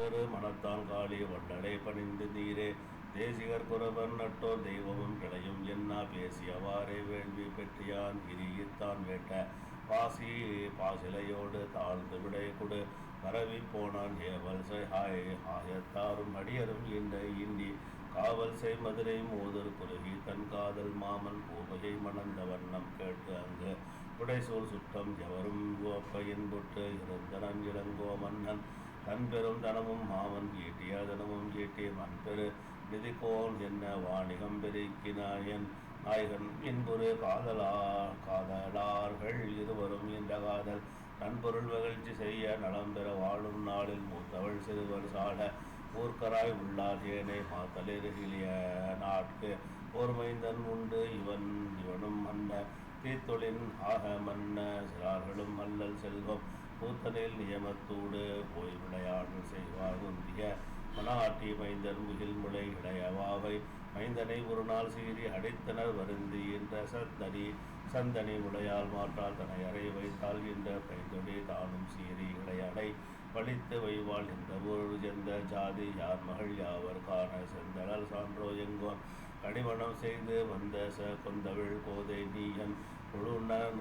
தேசிகரு மனத்தான் காளி வள்ளலை பணிந்து நீரே தேசிகர் குரவன் நட்டோர் தெய்வமும் கிளையும் என்னா பேசியவாறே வேள்வி பெற்றியான் கிரியித்தான் வேட்ட பாசி பாசிலையோடு தாழ்ந்து விடை கொடு பரவி போனான் ஏவல் ஆயத்தாரும் அடியரும் இண்டி காவல் செய் மதுரை மோதர் குருகி தன் காதல் மாமன் பூவையை மணந்த வண்ணம் கேட்டு அங்கு புடைசூல் சுற்றம் எவரும் கோப்பையின் பொட்டு இருந்தனன் இளங்கோ மன்னன் தன் பெரும் தனமும் மாமன் ஈட்டிய தனமும் ஈட்டி மண்பெரு நிதிக்கோன் என்ன வாணிகம் பெருக்கினாயன் நாயகன் என்பொரு காதலார்கள் இருவரும் இந்த காதல் நண்பொருள் மகிழ்ச்சி செய்ய நலம் பெற வாழும் நாளில் மூத்தவள் சிறுவர் சாட ஊர்க்கராய் உள்ளார் ஏனை மாத்தலிருகிலிய நாட்கு ஓர் மைந்தன் உண்டு இவனும் மன்ன தீத்தொழின் ஆக மன்ன சிறார்களும் அல்லல் செல்வம் கூத்தனில் நியமத்தூடு போய் விளையாடல் செய்வார் உந்திய மனாட்டி மைந்தன் முகில் முளை இளையவாவை மைந்தனை ஒரு நாள் சீறி அடைத்தனர் வருந்தி என்ற சந்தனி முளையால் மாற்றால் தன்னை அறை வைத்தால் என்ற பைந்தொடி தானும் சீறி இளையடை பழித்து வைவாள் என்ற ஒரு எந்த ஜாதி யார் மகள் யாவர் காண செந்தழல் சான்றோ எங்கோன் கடிமணம் செய்து வந்த கொந்தவிழ் கோதை நீயன்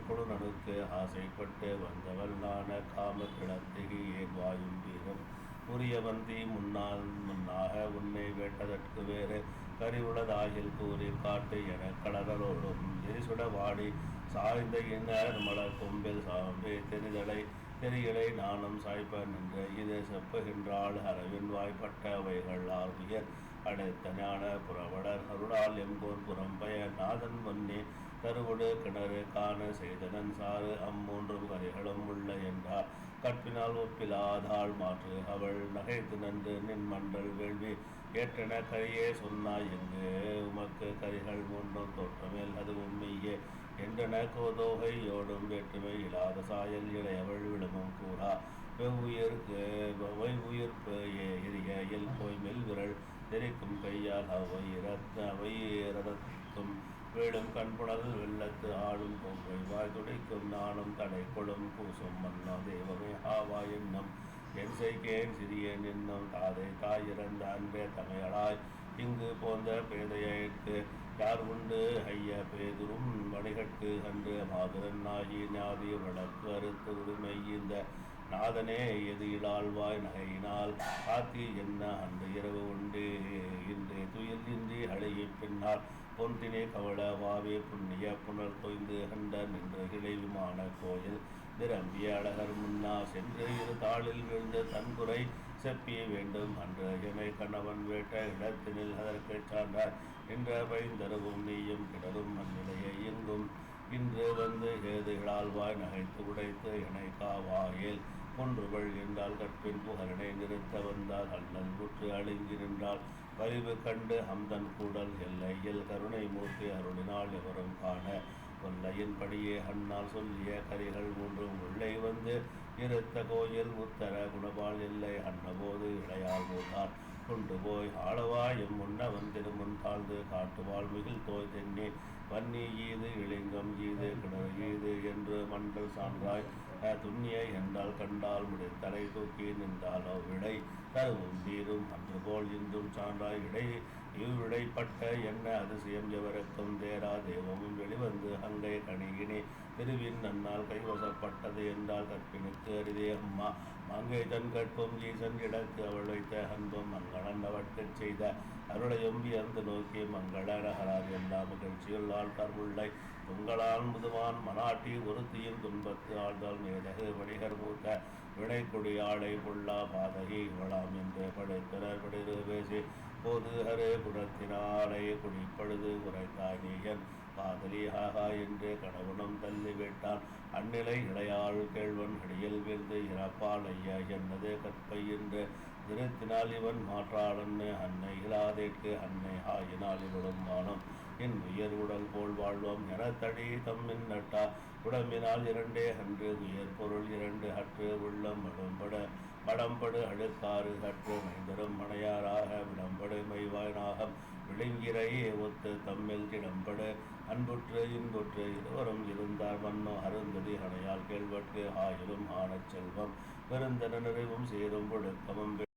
குழுநனுக்கு ஆசைப்பட்டு வந்தவள் நான காம கிளத்திகி ஏன் வாயும் வீரம் உரியவந்தி முன்னாக உன்னை வேட்டதற்கு வேறு கரிவுளதாகில் கூறி காட்டு என கடலோடும் எரிசுட வாடி சாய்ந்த இன்னர் மலர் கொம்பில் சாம்பே தெரிகளை நானும் சாய்ப்ப நின்று இதை செப்புகின்றாள் அரவின் வாய்ப்பட்டவைகள் ஆர்வியர் அடைத்த ஞான புறவடர் அருளால் எங்கோன் புறம்பய நாதன் முன்னே கருவுடு கிணறு காண செய்தனன் சாறு அம்மூன்றும் கரைகளும் உள்ள என்றார் கற்பினால் ஒப்பிலாதாள் மாற்று அவள் நகைத்து நன்று நின் மண்டல் வேள்வி ஏற்றென கரியே சொன்னாய் எங்கு உமக்கு கரிகள் மூன்றும் தோற்றமேல் அது உண்மையே என்றென கோதோகையோடும் வேற்றுமை இல்லாத சாயல் இளையவள் விடமும் கூறா வெவ்வுயிர்ப்பு எரிய போய் மெல் விரல் தெரிக்கும் கையால் அவையிரத்தும் வேடும் கண்புணல் வெள்ளத்து ஆடும் கொங்கை வாய் துடைக்கும் நானும் தடை கொளும் பூசும் மன்னா தெய்வமே ஆவா என்னும் என் செய்கேன் சிறியேன் என்னும் தாய் இறந்த அன்றே தமையளாய் இங்கு போந்த பேதையற்கு யார் உண்டு ஐய பேதுரும் வணிகற்கு அன்று மாதுரன் ஆகி நாதி வழக்கு அறுத்து உரிமை இந்த நாதனே எது இலாழ்வாய் நகையினால் காத்தி என்ன அன்று இரவு உண்டு இன்று துயில் இன்றி அழகி பின்னால் பொன்தினை கவள வாவே புண்ணிய புனர் தொய்ந்து கண்ட நின்று கிளை விமான கோயில் நிரம்பிய அழகர் முன்னா சென்று இரு தாளில் விழுந்து தன்குறை செப்பிய வேண்டும் அன்று எமை கணவன் வேட்ட இடத்தினில் அதற்கு சார்ந்தார் நின்ற பைந்தரவும் நீயும் கிடரும் மண்ணிலையை எங்கும் இன்று வந்து ஏதுகளால்வாய் நகைத்து உடைத்து எனை காவாயேல் கொன்றுகள் என்றால் கற்பின் புகழனை நிறுத்த வந்தால் அல்லல் முற்று அழுங்கி நின்றால் பரிவு கண்டு அம்தன் கூடல் எல்லையில் கருணை மூர்த்தி அருளினால் எவரும் காண கொல்லையின் படியே அண்ணால் சொல்லிய கரிகள் மூன்றும் உள்ளே வந்து இருத்த கோயில் உத்தர குணபால் இல்லை அன்னபோது இளையால் மூத்தார் கொண்டு போய் ஆளவாயும் முன்னவன் திருமுன் தாழ்ந்து காட்டுவாள் மிகில் தோய் தென்னி வன்னி ஈது இளிங்கம் ஈது கிணறு ஈது என்று மண்டல் சான்றாய் துண்ணிய என்றால் கண்டால் முடித்தலை தூக்கி நின்றாலோ விடை தருவும் தீரும் அன்று போல் இன்றும் சான்றாய் இவ்விடைப்பட்ட என்ன அதிசயம் எவருக்கும் தேரா தெய்வமும் வெளிவந்து அங்கை கணிகினி திருவின் நன்னால் கைவசப்பட்டது என்றால் கற்பினுக்கு அரிதே அம்மா மங்கை தன் கற்பும் ஈசன் இடக்கு அவள் வைத்த அன்பும் மங்களன் அவட்கச் செய்த அருளையும் வியந்து நோக்கி மங்கள நகரார் எல்லா மகிழ்ச்சியுள்ளால் கருமுள்ளை துங்களால் முதுவான் மனாட்டி ஒருத்தியின் துன்பத்து ஆழ்ந்தால் மேதகு வணிகர் மூத்த வினை கொடியாளை புள்ளா பாதகி இவளாம் என்று படைத்தனர் படிரு பேசி போது ஹரே குணத்தினாலே குடிப்பழுது குறைத்தாய் நீயன் காதலி ஹாகா என்று கணவனும் தள்ளிவிட்டான் அந்நிலை இளையாள் கேழ்வன் அடியில் வீழ்ந்து இறப்பால் ஐயா என்னது கற்பை என்று நிறுத்தினால் இவன் மாற்றாளன் அன்னை இலாதேற்கு அன்னை ஆயினால் இவளும் வானம் என் உயர் உடல் போல் வாழ்வோம் என தடி தம்மின் நட்டா உடம்பினால் இரண்டே அன்று உயர் பொருள் இரண்டு அற்று உள்ளம் மடம்படு அழுக்காறு கற்று மைந்தரும் மனையாராக விளம்படு மைவாயனாகம் விழுங்கிறையே ஒத்து தம்மில் கிடம்படு அன்புற்று இன்புற்று இருவரும் இருந்தார் மன்னோ அருந்ததி அணையால் கேள்வற்கு ஆயிரும் ஆனச் செல்வம் பெருந்தன நிறைவும் சேரும் ஒழுக்கமும்